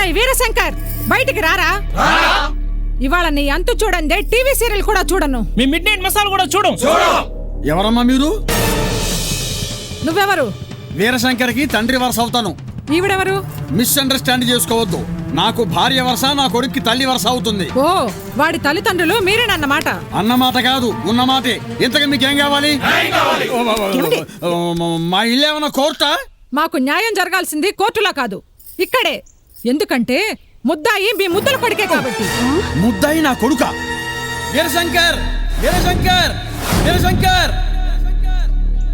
రే వీరశంకర్, బయటికి రారా. ఇవాళ నీ అంతు చూడండి, టీవీ సీరియల్ కూడా చూడను. మీ మిడ్ నైట్ మసాలా కూడా చూడం. ఎవరమ్మా మీరు? నువ్వెవరు? వీరశంకర్కి తండ్రి వరుస అవుతాను. ఈవిడెవరు? మిస్అండర్స్టాండ్ చేసుకోవద్దు. నాకు భార్య వరుస, నా కొడుక్కి తల్లి వరుస అవుతుంది. ఓ, వాడి తల్లిదండ్రులు మీరేనన్నమాట. అన్నమాట కాదు, ఉన్నమాటే. ఇంతకు మీకేం కావాలి? మా ఇల్లు ఏమన్నా కోర్టా? మాకు న్యాయం జరగాల్సింది కోర్టులో కాదు, ఇక్కడే. ఎందుకంటే ముద్దాయి మీ ముద్దల కొడుకే కాబట్టి. ముద్దాయి నా కొడుక? వీరశంకర్, వీరశంకర్, వీరశంకర్!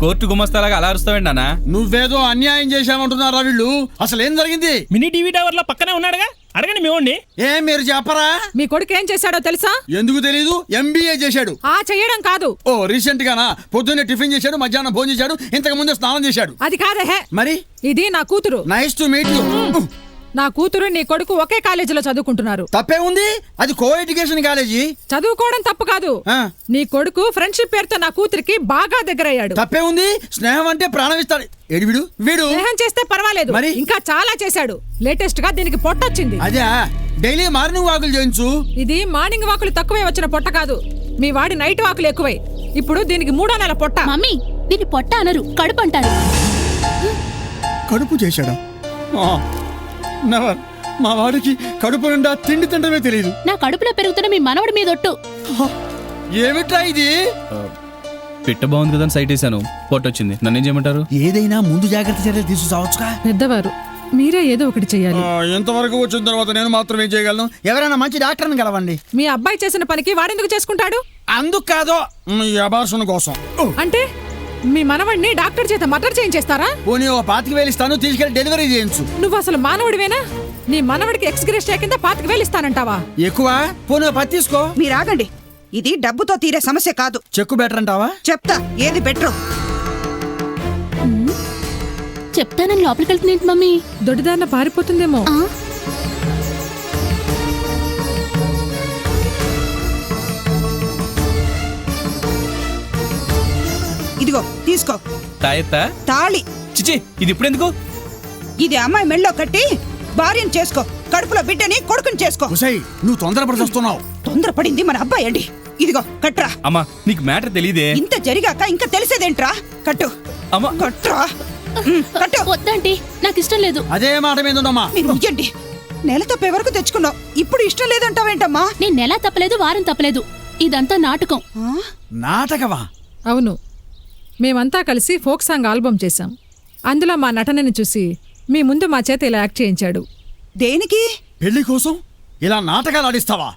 కోర్టు గుమస్తాలాగా అలా అరుస్తావేండి నాన్న? నువ్వేదో అన్యాయం చేశామంటున్నారా వీళ్ళు? అసలు ఏం జరిగింది? మినీ టీవీ టవర్ లో పక్కనే ఉన్నాడుగా, అడగండి మేవండి. ఏం మీరు చెప్పరా? మీ కొడుకు ఏం చేశాడో తెలుసా? ఎందుకు తెలీదు? MBA చేశాడు. చేయడం కాదు. ఓ, రీసెంట్ గానా? పొద్దున్నే టిఫిన్ చేశాడు, మధ్యాహ్నం భోజనం చేశాడు, ఇంతకు ముందే స్నానం చేశాడు. అది కాదే. మరి ఇది నా కూతురు. Nice to meet you. నా కూతురు నీ కొడుకు ఒకే కాలేజీలో చదువుకుంటున్నారు. తప్పే ఉంది? అది కో ఎడ్యుకేషన్ కాలేజీ. చదువుకోవడం తప్పు కాదు. నీ కొడుకు ఫ్రెండ్షిప్ పేరుతో నా కూతురికి బాగా దగ్గరయ్యాడు. తప్పే ఉంది? స్నేహం అంటే ప్రాణం ఇస్తాడు. వీడు స్నేహం చేస్తే పర్వాలేదు, మరి ఇంకా చాలా చేశాడు. లేటెస్ట్ గా దీనికి పొట్టొచ్చింది. అదే, డైలీ మార్నింగ్ వాకులు చేయించు. ఇది మార్నింగ్ వాకులు తక్కువే వచ్చిన పొట్ట కాదు, మీ వాడి నైట్ వాకులు ఎక్కువై. ఇప్పుడు దీనికి 3వ నెల పొట్ట. మమ్మీ, దీన్ని పొట్ట అనరు, కడుపు అంటారు. కడుపు చేశాడా? మా వాడికి కడుపు నిండా తిండి తింటమే తెలియదు. నా కడుపులో పెరుగుతున్న మీ మనవడి మీదొట్టు. ఏమిట్రా ఇది? పిట్ట బాగుంది కదా సైట్ వేసాను, పొట్టొచ్చింది. నన్నేం చేయమంటారు? ఏదైనా ముందు జాగ్రత్త చర్యలు తీసుకురావచ్చుగా. పెద్దవారు, మీరే ఏదో ఒకటి చెయ్యాలి. ఎంతవరకు వచ్చిన తర్వాత నేను మాత్రం ఏం చేయగలను? ఎవరైనా మంచి డాక్టర్ని కలవండి. మీ అబ్బాయి చేసిన పనికి వాడెందుకు చేసుకుంటాడు? అందుకు కాదో, ఈ అబార్షన్ కోసం. అంటే మీ మనవడిని డాక్టర్ చేత మర్డర్ చేయించేస్తారా? పోనీ ఓ 25,000 ఇస్తాను, తీసుకెళ్లి డెలివరీ చేయించు. నువ్వు అసలు మానవుడివేనా? నీ మనవడికి ఎక్స్గ్రేషియా కింద 25,000 ఇస్తానంటావా? ఎక్కువ? పోనీ 10 తీసుకో. మీరు ఆగండి, ఇది డబ్బుతో తీరే సమస్య కాదు. చెక్కు బెటర్ అంటావా? చెప్తా, ఏది బెటర్. చెప్తానని లోపలికి వెళ్తున్నాంటి మమ్మీ. దొడ్డిదారిన పారిపోతుందేమో. ఇదిగో తీసుకో. తాయెత్తా? తాళి. చిచి, ఇది ఇప్పుడు ఎందుకు? ఇది అమ్మాయి మెళ్ళో కట్టి భార్యను చేసుకో, కడుపులో బిడ్డని కొడుకుని చేసుకో. నువ్వు తొందరపడి వస్తున్నావు. తొందరపడింది మన అబ్బాయి అండి. ఇదిగో కట్రా. అమ్మా, నీకు మ్యాటర్ తెలియదే. ఇంత జరిగాక ఇంకా తెలిసేదేంట్రా? కట్టు. అమ్మా, కట్రా. కట్టు. వద్దంటీ, నాకు ఇష్టం లేదు. అదే మాట మీద ఉందమ్మా. మీరు ఇయ్యండి. నెల తప్పే వరకు తెచ్చుకున్నావు, ఇప్పుడు ఇష్టం లేదంటావేంటమ్మా? నేను నెల తప్పలేదు, వారం తప్పలేదు. ఇదంతా నాటకం. నాటకమా? అవును, మేమంతా కలిసి ఫోక్ సాంగ్ ఆల్బమ్ చేశాం. అందులో మా నటనని చూసి మీ ముందు మా చేత ఇలా యాక్ట్ చేయించాడు. దేనికి? పెళ్లి కోసం ఇలా నాటకాలు ఆడిస్తావా?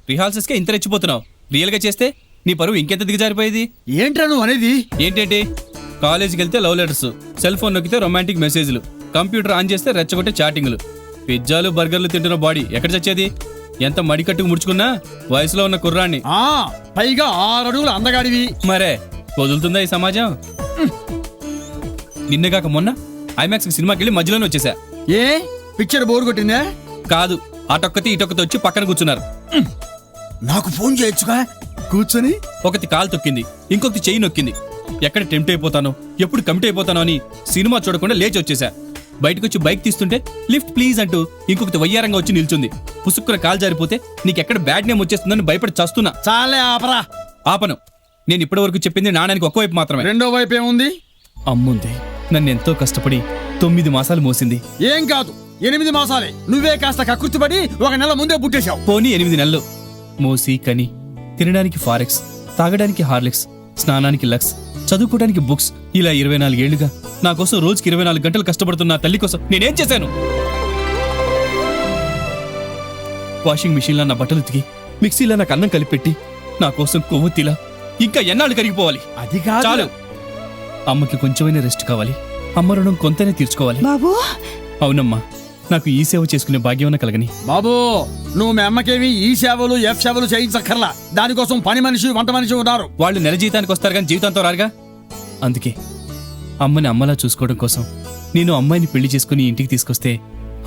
రిహార్సల్స్కే ఇంత రెచ్చిపోతున్నావు. రియల్గా చేస్తే నీ పరువు ఇంకెంత దిగజారిపోయేది. ఏంట్రా నువ్వు అనేది? ఏంటేంటి? కాలేజీకి వెళ్తే లవ్ లెటర్స్, సెల్ ఫోన్ నొక్కితే రొమాంటిక్ మెసేజ్లు, కంప్యూటర్ ఆన్ చేస్తే రెచ్చగొట్టే చాటింగ్లు, పిజ్జాలు బర్గర్లు తింటున్న బాడీ ఎక్కడ చచ్చేది? ఎంత మడికట్టుకు ముడుచుకున్నా వయసులో ఉన్న కుర్రాన్ని. పైగా 6 అడుగులు అందగాడివి. మరే వదులుతుందా ఈ సమాజం? నిన్నగాక మొన్న ఐమాక్స్ సినిమాకి వెళ్ళి మధ్యలోనే వచ్చేసా. ఏ పిక్చర్ బోర్ కొట్టిందా? కాదు, అటొక్కతి ఇటొక్కతి వచ్చి పక్కన కూర్చున్నారు. నాకు ఫోన్ చేయొచ్చుగా కూర్చొని. ఒకటి కాలు తొక్కింది, ఇంకొకటి చెయ్యి నొక్కింది. ఎక్కడ టెంప్ట్ అయిపోతానో, ఎప్పుడు కమిట్ అయిపోతానో అని సినిమా చూడకుండా లేచి వచ్చేసా. బయటకు వచ్చి బైక్ తీస్తుంటే లిఫ్ట్ ప్లీజ్ అంటూ ఇంకొకటి వయ్యారంగా వచ్చి నిల్చుంది. పుసుక్కున కాలు జారిపోతే నీకెక్కడ బ్యాడ్ నేమ్ వచ్చేస్తుందని భయపడి చస్తున్నా. చాలే ఆపరా. ఆపను. నేను ఇప్పటి వరకు చెప్పింది నాణానికి ఒక్కవైపు మాత్రమే. రెండో వైపు ఏముంది? అమ్ముంది నన్ను ఎంతో కష్టపడి 9 మాసాలు మోసింది. ఏం కాదు, 8 మాసాలే. నువ్వే కాస్త కకృతిపడి 1 నెల ముందే పుట్టేశావు. పోనీ 8 నెలలు మోసి కని, తినడానికి ఫారెక్స్, తాగడానికి హార్లిక్స్, స్నానానికి లక్స్, చదువుకోవడానికి బుక్స్, ఇలా 24 ఏళ్లుగా నా కోసం రోజుకి 24 గంటలు కష్టపడుతున్న తల్లి కోసం నేనేం చేశాను? వాషింగ్ మిషన్లో నా బట్టలు ఉతికి, మిక్సీలో నాకు అన్నం కలిపెట్టి, నా కోసం కొవ్వొత్తిలా ఇంకా ఎన్నాళ్ళు కరిగిపోవాలి? అది కాదు. చాలు. అమ్మకి కొంచెమైనా రెస్ట్ కావాలి. అమ్మ రుణం కొంతనే తీర్చుకోవాలి. బాబు. అవునమ్మా, నాకు ఈ సేవ చేసుకునే భాగ్యమన్న కలగని. బాబు, నువ్వు మీ అమ్మకేమి ఈ సేవలు ఎఫ్ సేవలు చేయించక్కర్లా. దానికోసం పని మనిషి, వంట మనిషి ఉన్నారు. వాళ్ళు నెల జీతానికి వస్తారు కానీ జీవితంతో రారుగా. అందుకే అమ్మని అమ్మలా చూసుకోవడం కోసం నేను అమ్మాయిని పెళ్లి చేసుకుని ఇంటికి తీసుకొస్తే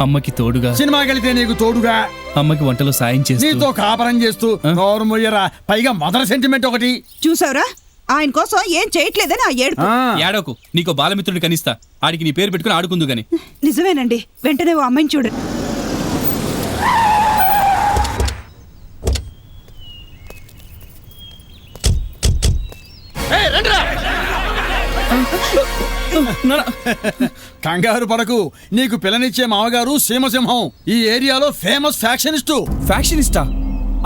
అమ్మకి తోడుగా, సినిమాకి వెళితే నీకు తోడుగా, అమ్మకి వంటలో సాయం చేస్తూ, నీతో కాపరం చేస్తూ, నోరు మొయ్యరా, పైగా మదర్ సెంటిమెంట్ ఒకటి. చూసావురా, ఆయన కోసం ఏం చేయట్లేదని ఆ ఏడుపు. ఏడోకు, నీకో బాలమిత్రుడి కనిస్తా. ఆడికి నీ పేరు పెట్టుకుని ఆడుకుందు గాని. నిజమేనండి, వెంటనే ఓ అమ్మాయిని చూడండి. కంగారు పడకు, నీకు పిల్లనిచ్చే మామగారు సీమసింహం, ఈ ఏరియాలో ఫేమస్ ఫ్యాక్షనిస్టు. ఫ్యాక్షనిస్టా?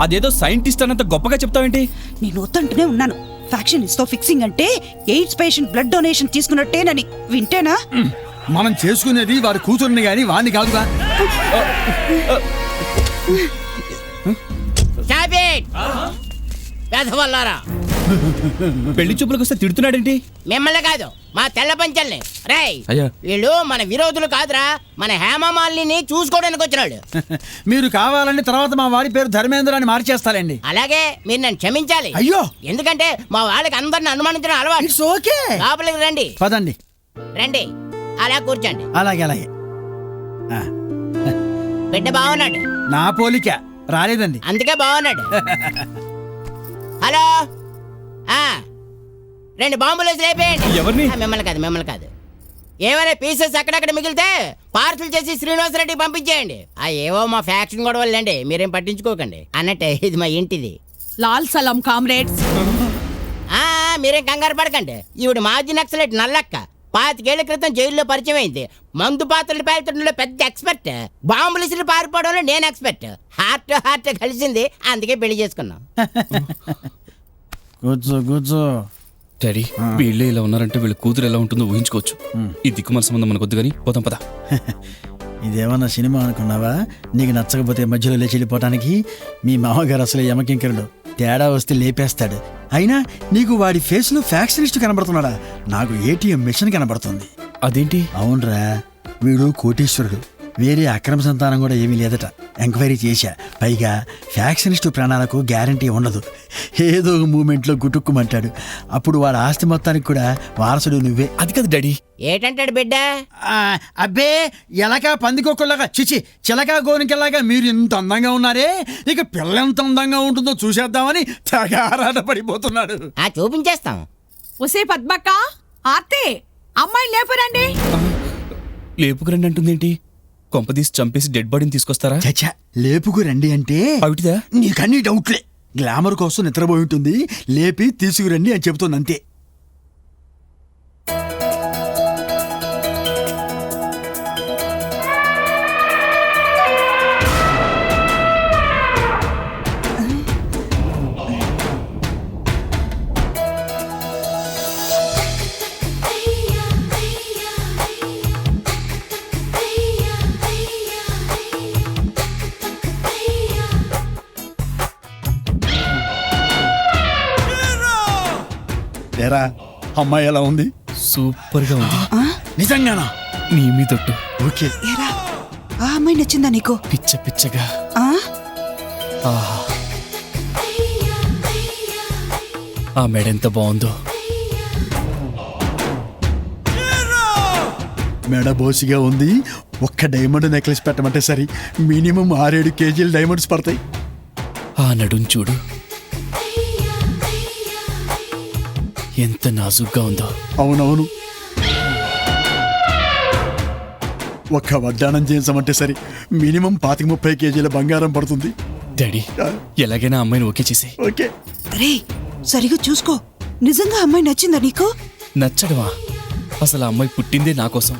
అదేదో సైంటిస్ట్ అన్నంత గొప్పగా చెప్తావేంటి? నేను వద్దంటూనే ఉన్నాను. ఫ్యాక్షనిస్ట్ తో ఫిక్సింగ్ అంటే ఎయిడ్స్ పేషెంట్ బ్లడ్ డొనేషన్ తీసుకున్నట్టేనని. వింటేనా? మనం చేసుకునేది వారి కూతుర్ని గాని వాడిని కాదుగా. పెళ్లి చూపులకు వస్తే తిడుతున్నాడేంటి? మిమ్మల్ని కాదు, మా తెల్ల పంచల్ని. రేయ్, అయ్యా. వీళ్ళు మన విరోధులు కాదురా, మన హేమమాలిని చూసుకోవడానికి వచ్చినాడు. మీరు కావాలని తర్వాత మా వాడి పేరు ధర్మేంద్ర అని మార్చేస్తారండి. అలాగే మీరు నన్ను క్షమించాలి. అయ్యో, ఎందుకంటే మా వాళ్ళకి అందరిని అనుమానించడం అలవాటు. It's okay. లోపలికి రండి, పదండి. రండి, అలా కూర్చోండి. అలాగే అలాగే. బిడ్డ బాగున్నాడు. నా పోలిక రాలేదండి. అందుకే బాగున్నాడు. హలో, రెండు బాంబులు వేసి లేపేయండి. ఎవరిని? మిమ్మల్ని కాదు. ఏమైనా పీసెస్ అక్కడక్కడ మిగిలితే పార్సల్ చేసి శ్రీనివాసరెడ్డికి పంపించేయండి. ఏవో మా ఫ్యాక్షన్ కూడా వాళ్ళండి, మీరేం పట్టించుకోకండి. అన్నట్టే ఇది మా ఇంటిది. లాల్ సలాం కామ్రేడ్స్. మీరేం కంగారు పడకండి. ఈవిడ మాజీ నక్సలైట్ నల్లక్క. 25 ఏళ్ల క్రితం జైల్లో పరిచయం అయింది. మందు పాత్రలు పేల్చడంలో పెద్ద ఎక్స్పర్ట్. బాంబులు ఇసిరి పారిపోవడంలో నేను ఎక్స్పర్ట్. హార్ట్ కలిసింది, అందుకే పెళ్లి చేసుకున్నాం. కూర్చో. డాడీ, వీళ్ళే ఇలా ఉన్నారంటే వీళ్ళ కూతురు ఎలా ఉంటుందో ఊహించుకోవచ్చు. ఈ దిక్కుమాల సంబంధం మనకొద్దు కానీ పోతాం పద. ఇదేమన్నా సినిమా అనుకున్నావా? నీకు నచ్చకపోతే మధ్యలో లేచి వెళ్ళిపోవటానికి. మీ మామగారు అసలు యమకింకరుడు, తేడా వస్తే లేపేస్తాడు. అయినా నీకు వాడి ఫేస్ లో ఫ్యాక్షనిస్ట్ కనబడుతున్నాడా? నాకు ఏటీఎం మిషన్ కనబడుతుంది. అదేంటి? అవునరా, వీడు కోటీశ్వరుడు. వేరే అక్రమ సంతానం కూడా ఏమీ లేదట. ఎంక్వైరీ చేశా. పైగా ఫ్యాక్షనిస్ట్ ప్రాణాలకు గ్యారంటీ ఉండదు. ఏదో మూమెంట్లో గుటుక్కుమంటాడు. అప్పుడు వాడి ఆస్తి మొత్తానికి కూడా వారసుడు నువ్వే. అది కాదు డాడీ. ఏటంటాడు బిడ్డ? అబ్బే, ఎలక పందికొక్కలాగా చిచి చిలక గోనికలాగా మీరు ఇంత అందంగా ఉన్నారే, ఇక పిల్ల ఎంత అందంగా ఉంటుందో చూసేద్దామని తెగ ఆరాటపడిపోతున్నాడు. చూపించేస్తాం. ఒసే పద్మక్క, ఆర్తే, అమ్మాయి లేపరండి. లేపుకురండి అంటుందేంటి? కొంపదీసి చంపేసి డెడ్ బాడీని తీసుకొస్తారా? చచ్చా, లేపుకు రండి అంటే అవిటిదా? నీకన్నీ డౌట్లే. గ్లామర్ కోసం నిద్రపోయి ఉంటుంది, లేపి తీసుకురండి అని చెబుతుంది అంతే. ఏరా, అమ్మాయి ఎలా ఉంది? సూపర్ గా ఉంది. నిజంగానా? నీ మీదొట్టు. ఓకే. ఏరా, ఆ అమ్మాయి నచ్చిందా నీకు? పిచ్చ పిచ్చగా. ఆహా, ఆ మెడ ఎంత బాగుందో. మెడ బోసిగా ఉంది. ఒక్క డైమండ్ నెక్లెస్ పెట్టమంటే సరి, మినిమం 6-7 కేజీలు డైమండ్స్ పడతాయి. ఆ నడుం చూడు, ఎంత నాజుగ్గా ఉందో. అవునవును. ఒక్క వడ్డానం చేయించమంటే సరి, మినిమం 25-30 కేజీల బంగారం పడుతుంది. డాడీ, ఎలాగైనా అమ్మాయిని ఓకే చేసి. ఓకే. రే, సరిగా చూసుకో. నిజంగా అమ్మాయి నచ్చిందా నీకు? నచ్చడమా? అసలు ఆ అమ్మాయి పుట్టిందే నా కోసం.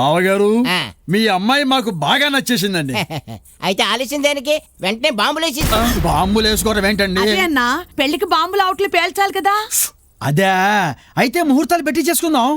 బావగారు, మీ అమ్మాయి మాకు బాగా నచ్చేసిందండి. అయితే ఆలస్యం దేనికి? వెంటనే బాంబులు వేసి. బాంబులు వేసుకోవడం ఏంటండి? అన్నా, పెళ్లికి బాంబులు అవుట్లు పేల్చాలి కదా. అదే, అయితే ముహూర్తాలు పెట్టి చేసుకుందాం.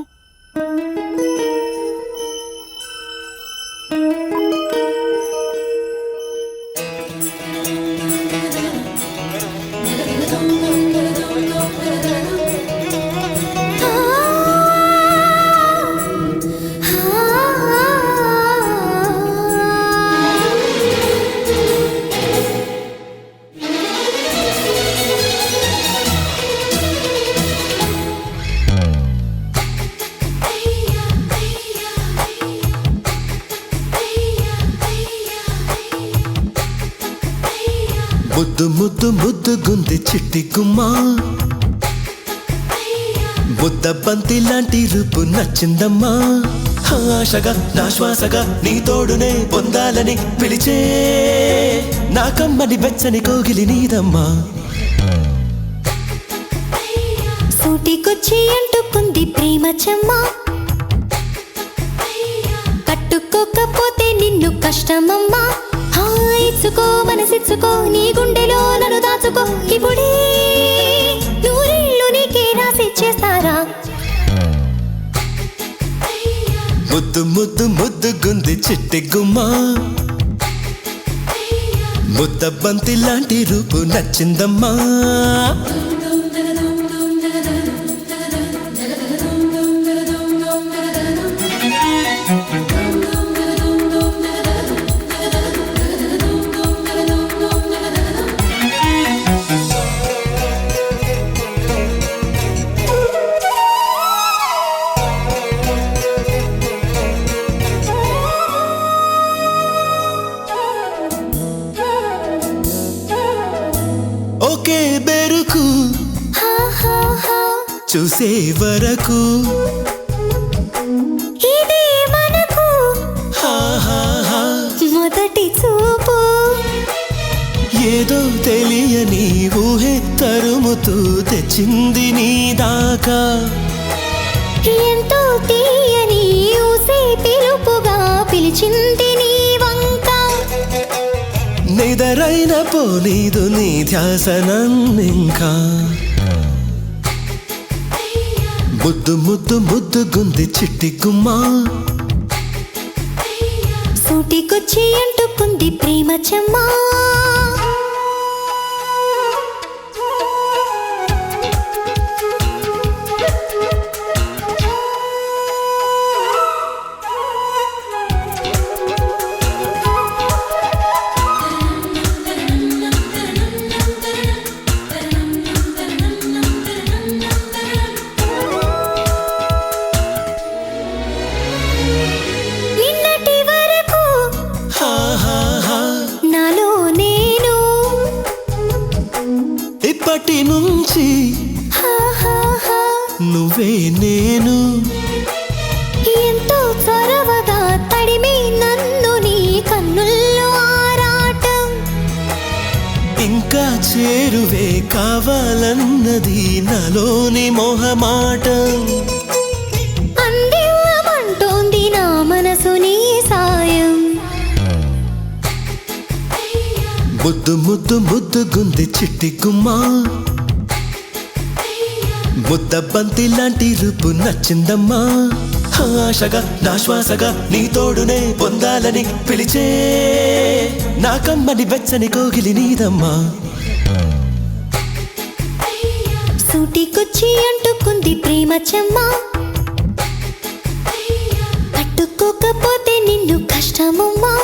ముద్దు ముద్దు ముద్దు గుంది చిట్టి గుమ్మా, ముద్ద బంతి లాంటి రూపు నచ్చిందమ్మా. ఆశగా నా శ్వాసగా నీ తోడునే పొందాలని పిలిచే నా కమ్మని బెచ్చని కోగిలి నీదమ్మా. సూటికొచ్చి అంటుకుంది ప్రేమ చెమ్మ, కట్టుకోకపోతే నిన్ను కష్టమమ్మా. ఇచ్చుకో మనసిచ్చుకో నీ గుండెలో నన్ను దాచుకో, ఇప్పుడే నూరేళ్ళు నీకే రాసిచ్చేస్తారా. ముద్దు ముద్దు ముద్దుగుంది చిట్టి గుమ్మా, ముద్ద బంతి లాంటి రూపు నచ్చిందమ్మా. ఒకే బెరుకు చూసే వరకు ఇదే మనకు మొదటి చూపు, ఏదో తెలియని ఊహే తరుముతూ తెచ్చింది నీ దాకా. ఎంతో తీయని ఊసే పిలుపుగా పిలిచింది నీ వంక. నిదరైన పోనీదు నీ ధ్యాసనన్నింకా. ముద్దు ముద్దు ముద్దుగుంది చిట్టి గుమ్మా, సూటికొచ్చి అంటుకుంది ప్రేమ చెమ్మ. నిన్నటి వరకు నాలో నేను, ఇప్పటి నుంచి నువ్వే నేను. ఎంతో చొరవగా తడిమి నన్ను నీ కన్నుల్లో ఆరాటం. ఇంకా చేరువే కావాలన్నది నాలోని మొహమాటం. అందివ్వమంటోంది నా మనసు నీ సాయం. ముద్దు ముద్దు ముద్దుగుంది చిట్టి గుమ్మా, ముద్ద బంతి లాంటి రూపు నచ్చిందమ్మా. ఆశగా నా శ్వాసగా నీ తోడునే పొందాలని పిలిచే నా కమ్మని బెచ్చని కోగిలి నీదమ్మా. సూటికొచ్చి అంటుకుంది ప్రేమ చెమ్మ, కట్టుకోకపోతే నిన్ను కష్టమమ్మా.